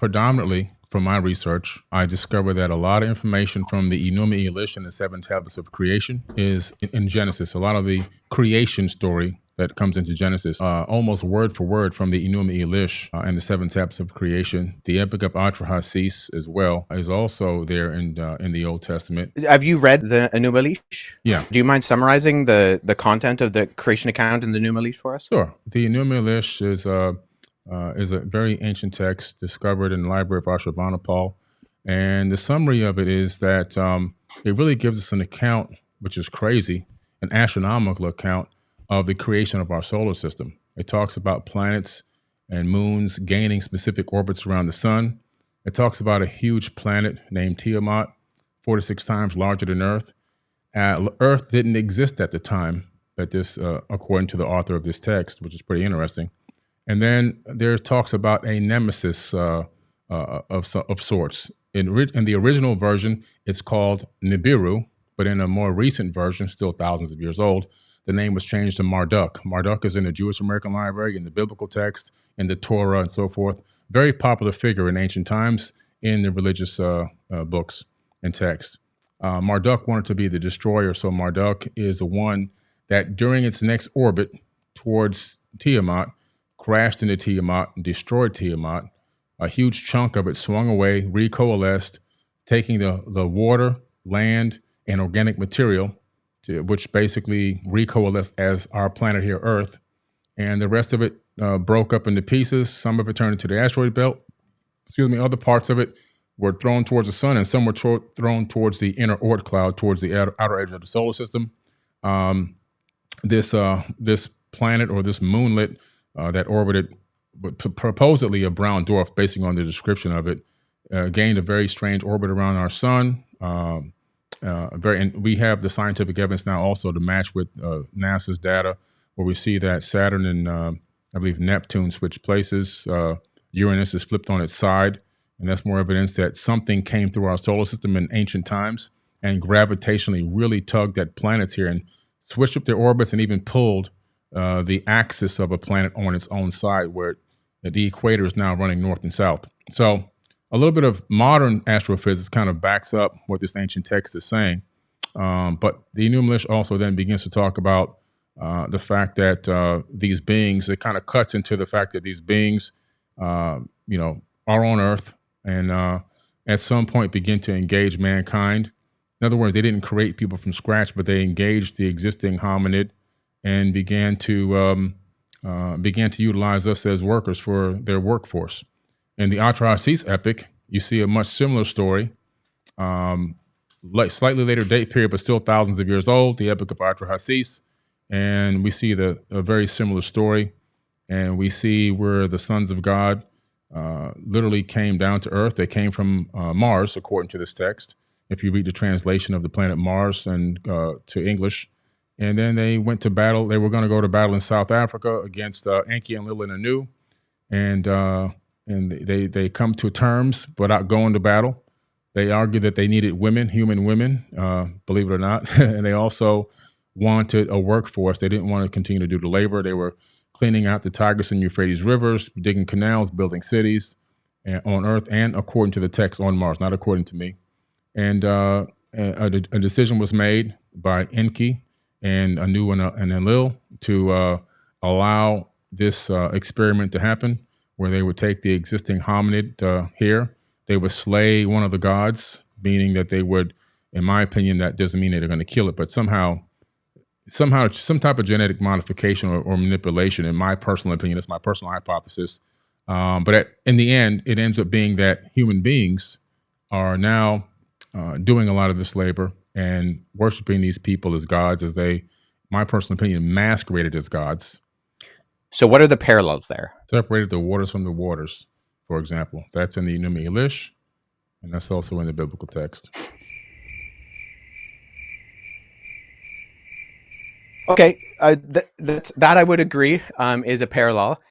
predominantly from my research, I discovered that a lot of information from the Enuma Elish and the seven tablets of creation is in Genesis. A lot of the creation story that comes into Genesis, almost word for word from the Enuma Elish and the seven tablets of creation. The Epic of Atrahasis as well is also there in the Old Testament. Have you read the Enuma Elish? Yeah. Do you mind summarizing the content of the creation account in the Enuma Elish for us? Sure. The Enuma Elish is a very ancient text discovered in the Library of Ashurbanipal. And the summary of it is that it really gives us an account, which is crazy, an astronomical account of the creation of our solar system. It talks about planets and moons gaining specific orbits around the sun. It talks about a huge planet named Tiamat, 46 times larger than Earth. Earth didn't exist at the time that this, according to the author of this text, which is pretty interesting. And then there talks about a nemesis of sorts. In the original version, it's called Nibiru, but in a more recent version, still thousands of years old, the name was changed to Marduk. Marduk is in the Jewish American Library, in the biblical text, in the Torah, and so forth. Very popular figure in ancient times in the religious books and text. Marduk wanted to be the destroyer, so Marduk is the one that during its next orbit towards Tiamat, crashed into Tiamat and destroyed Tiamat. A huge chunk of it swung away, recoalesced, taking the water, land, and organic material, which basically recoalesced as our planet here, Earth. And the rest of it broke up into pieces. Some of it turned into the asteroid belt. Other parts of it were thrown towards the sun, and some were thrown towards the inner Oort cloud, towards the outer edge of the solar system. This planet, or this moonlet, that orbited supposedly a brown dwarf, basing on the description of it, gained a very strange orbit around our sun. And we have the scientific evidence now also to match with NASA's data, where we see that Saturn and I believe Neptune switch places. Uranus is flipped on its side, and that's more evidence that something came through our solar system in ancient times and gravitationally really tugged at planets here and switched up their orbits and even pulled the axis of a planet on its own side, where the equator is now running north and south. So a little bit of modern astrophysics kind of backs up what this ancient text is saying. But the Enuma Elish also then begins to talk about the fact that these beings, it kind of cuts into the fact that these beings, are on Earth and at some point begin to engage mankind. In other words, they didn't create people from scratch, but they engaged the existing hominid and began to utilize us as workers for their workforce. In the Atrahasis epic, you see a much similar story, slightly later date period, but still thousands of years old, the Epic of Atrahasis. And we see a very similar story. And we see where the sons of God literally came down to Earth. They came from Mars, according to this text, if you read the translation of the planet Mars and to English. And then they went to battle. They were going to go to battle in South Africa against Enki and Lil and Anu. And they come to terms without going to battle. They argued that they needed women, human women, believe it or not. And they also wanted a workforce. They didn't want to continue to do the labor. They were cleaning out the Tigris and Euphrates rivers, digging canals, building cities on Earth, and according to the text on Mars, not according to me. And a decision was made by Enki and Anu and Enlil to allow this experiment to happen, where they would take the existing hominid here. They would slay one of the gods, meaning that they would, in my opinion, that doesn't mean that they're going to kill it, but somehow some type of genetic modification or manipulation, in my personal opinion, that's my personal hypothesis. But in the end, it ends up being that human beings are now doing a lot of this labor and worshiping these people as gods, as they, my personal opinion, masqueraded as gods. So what are the parallels there? Separated the waters from the waters, for example. That's in the Enuma Elish, and that's also in the biblical text. Okay, that I would agree is a parallel.